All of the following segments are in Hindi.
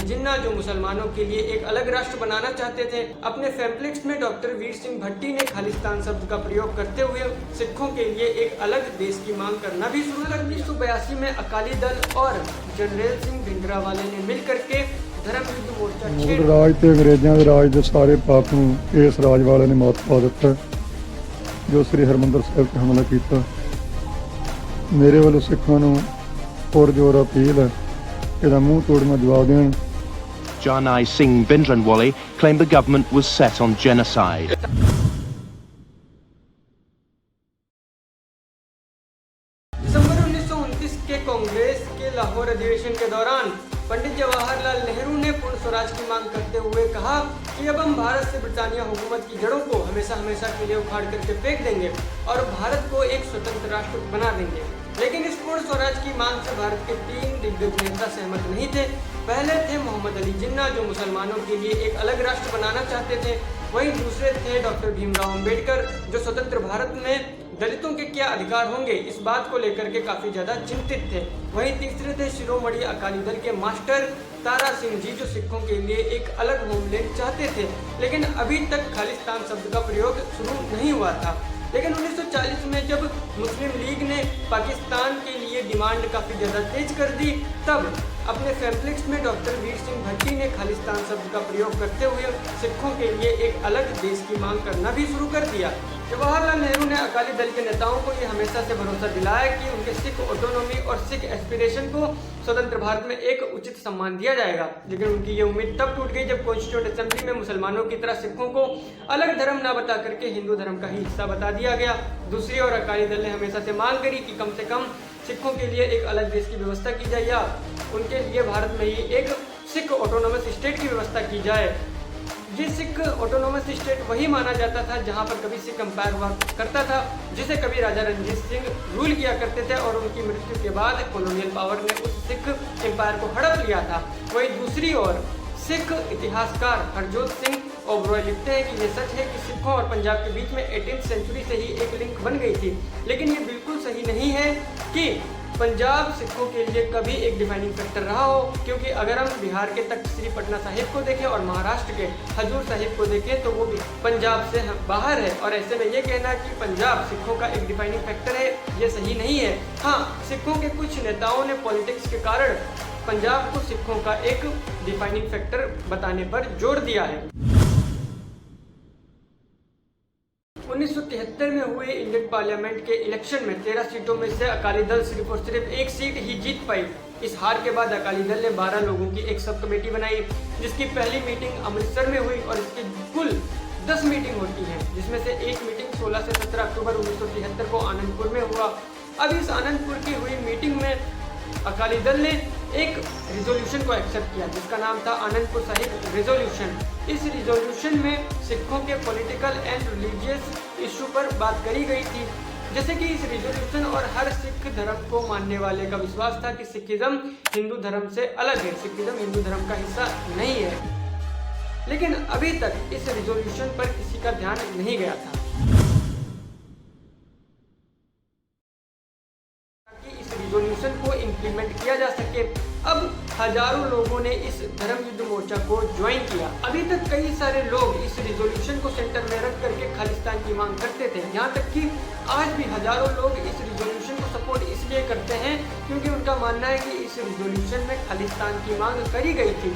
जिन्ना, जो मुसलमानों के लिए एक अलग राष्ट्र बनाना चाहते थे। अपने पैम्फलेट्स में डॉक्टर वीर सिंह भट्टी ने खालिस्तान शब्द का प्रयोग करते हुए सिखों के लिए एक अलग देश की मांग करना भी शुरू कर दी। 1982 में अकाली दल और जनरल सिंह भिंडरावाले ने मिलकर के धर्म युद्ध मोर्चा मुगल राज ਤੇ ਅੰਗਰੇਜ਼ਾਂ ਦੇ ਰਾਜ ਦੇ ਸਾਰੇ ਪਾਪ ਨੂੰ ਇਸ ਰਾਜ ਵਾਲਿਆਂ ਨੇ ਮਾਤ ਪਾ ਦਿੱਤਾ ਜੋ ਸ੍ਰੀ ਹਰਮੰਦਰ ਸਾਹਿਬ ਤੇ ਹਮਲਾ ਕੀਤਾ। ਮੇਰੇ ਵੱਲੋਂ ਸਿੱਖਾਂ ਨੂੰ ਪੁਰਜੋਰ ਅਪੀਲ ਹੈ ਇਹਦਾ ਮੂੰਹ ਤੋੜਨਾ ਜਵਾਬ ਦੇਣ। Jarnai Singh Bhindranwale claimed the government was set on genocide. दिसंबर 1929 के कांग्रेस के लाहौर अधिवेशन के दौरान पंडित जवाहरलाल नेहरू ने पूर्ण स्वराज की मांग करते हुए कहा कि अब हम भारत से ब्रिटानिया हुकूमत की जड़ों को हमेशा हमेशा के लिए उखाड़ करके फेंक देंगे और भारत को एक स्वतंत्र राष्ट्र बना देंगे। लेकिन इस पूर्ण स्वराज की मांग से भारत के 3 दिग्गज नेता सहमत नहीं थे। पहले थे मोहम्मद अली जिन्ना, जो मुसलमानों के लिए एक अलग राष्ट्र बनाना चाहते थे। वहीं दूसरे थे डॉक्टर भीमराव अंबेडकर, जो स्वतंत्र भारत में दलितों के क्या अधिकार होंगे इस बात को लेकर के काफी ज्यादा चिंतित थे। वहीं तीसरे थे शिरोमणि अकाली दल के मास्टर तारा सिंह जी, जो सिखों के लिए एक अलग होमलैंड चाहते थे, लेकिन अभी तक खालिस्तान शब्द का प्रयोग शुरू नहीं हुआ था। लेकिन 1940 में जब मुस्लिम लीग ने पाकिस्तान के लिए डिमांड काफ़ी ज़्यादा तेज कर दी, तब अपने पैम्फलेट्स में डॉक्टर वीर सिंह भट्टी ने खालिस्तान शब्द का प्रयोग करते हुए सिखों के लिए एक अलग देश की मांग करना भी शुरू कर दिया। जवाहरलाल नेहरू ने अकाली दल के नेताओं को ये हमेशा से भरोसा दिलाया कि उनके सिख ऑटोनॉमी और सिख एस्पिरेशन को स्वतंत्र भारत में एक उचित सम्मान दिया जाएगा। लेकिन उनकी ये उम्मीद तब टूट गई जब कॉन्स्टिट्यूंट असेंबली में मुसलमानों की तरह सिखों को अलग धर्म न बता करके हिंदू धर्म का ही हिस्सा बता दिया गया। दूसरी ओर अकाली दल ने हमेशा से मांग करी कि कम से कम सिखों के लिए एक अलग देश की व्यवस्था की जाए या उनके लिए भारत में ही एक सिख ऑटोनॉमस स्टेट की व्यवस्था की जाए। ये सिख ऑटोनॉमस स्टेट वही माना जाता था जहां पर कभी सिख एम्पायर हुआ करता था, जिसे कभी राजा रणजीत सिंह रूल किया करते थे और उनकी मृत्यु के बाद कॉलोनियल पावर ने उस सिख एम्पायर को हड़प लिया था। वहीं दूसरी ओर सिख इतिहासकार हरजोत सिंह ओबरॉय लिखते हैं कि यह सच है कि सिखों और पंजाब के बीच में 18वीं सेंचुरी से ही एक लिंक बन गई थी, लेकिन ये बिल्कुल सही नहीं है कि पंजाब सिखों के लिए कभी एक डिफाइनिंग फैक्टर रहा हो, क्योंकि अगर हम बिहार के तख्त श्री पटना साहिब को देखें और महाराष्ट्र के हजूर साहिब को देखें तो वो भी पंजाब से बाहर है, और ऐसे में ये कहना कि पंजाब सिखों का एक डिफाइनिंग फैक्टर है, ये सही नहीं है। हाँ, सिखों के कुछ नेताओं ने पॉलिटिक्स के कारण पंजाब को सिखों का एक डिफाइनिंग फैक्टर बताने पर जोर दिया है। 1973 में हुए इंडियन पार्लियामेंट के इलेक्शन में 13 सीटों में से अकाली दल सिर्फ और सिर्फ एक सीट ही जीत पाई। इस हार के बाद अकाली दल ने 12 लोगों की एक सब कमेटी बनाई, जिसकी पहली मीटिंग अमृतसर में हुई और इसकी कुल 10 मीटिंग होती है, जिसमें से एक मीटिंग 16 से 17 अक्टूबर 1973 को आनंदपुर में हुआ। अब इस आनंदपुर की हुई मीटिंग में अकाली दल ने एक रिजोल्यूशन को एक्सेप्ट किया, जिसका नाम था आनंदपुर साहिब रिजोल्यूशन। इस रिजोल्यूशन में सिखों के पॉलिटिकल एंड रिलीजियस इशू पर बात करी गई थी, जैसे कि इस रिजोल्यूशन और हर सिख धर्म को मानने वाले का विश्वास था कि सिखिज्म हिंदू धर्म से अलग है, सिखिज्म हिंदू धर्म का हिस्सा नहीं है। लेकिन अभी तक इस रिजोल्यूशन पर किसी का ध्यान नहीं गया था। रिजोल्यूशन को इम्प्लीमेंट किया जा सके, अब हजारों लोगों ने इस धर्म युद्ध मोर्चा को ज्वाइन किया। अभी तक कई सारे लोग इस रिजोल्यूशन को सेंटर में रख करके खालिस्तान की मांग करते थे। यहाँ तक कि आज भी हजारों लोग इस रिजोल्यूशन को सपोर्ट इसलिए करते हैं क्योंकि उनका मानना है कि इस रिजोल्यूशन में खालिस्तान की मांग करी गई थी।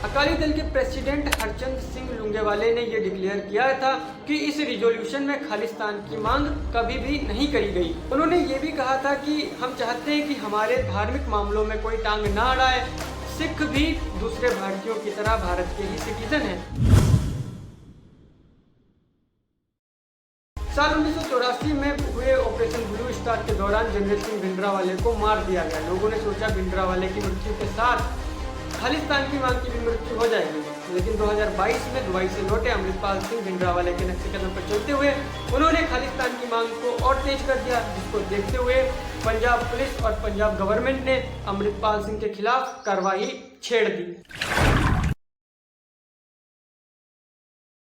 अकाली दल के प्रेसिडेंट हरचंद सिंह लुंगेवाले ने यह डिक्लेयर किया था कि इस रिजोल्यूशन में खालिस्तान की मांग कभी भी नहीं करी गई। उन्होंने ये भी कहा था कि हम चाहते हैं कि हमारे धार्मिक मामलों में कोई टांग ना अड़ाए, सिख भी दूसरे भारतीयों की तरह भारत के ही सिटीजन हैं। साल 1984 में हुए ऑपरेशन ब्लू स्टार के दौरान जनरल सिंह भिंडरावाले को मार दिया गया। लोगों ने सोचा भिंडरावाले की मृत्यु के साथ खालिस्तान की मांग की भी मृत्यु हो जाएगी, लेकिन 2022 में दुबई से लौटे अमृतपाल सिंह भिंडरावाले के नक्शे कदम पर चलते हुए उन्होंने खालिस्तान की मांग को और तेज कर दिया, जिसको देखते हुए पंजाब पुलिस और पंजाब गवर्नमेंट ने अमृतपाल सिंह के खिलाफ कार्रवाई छेड़ दी।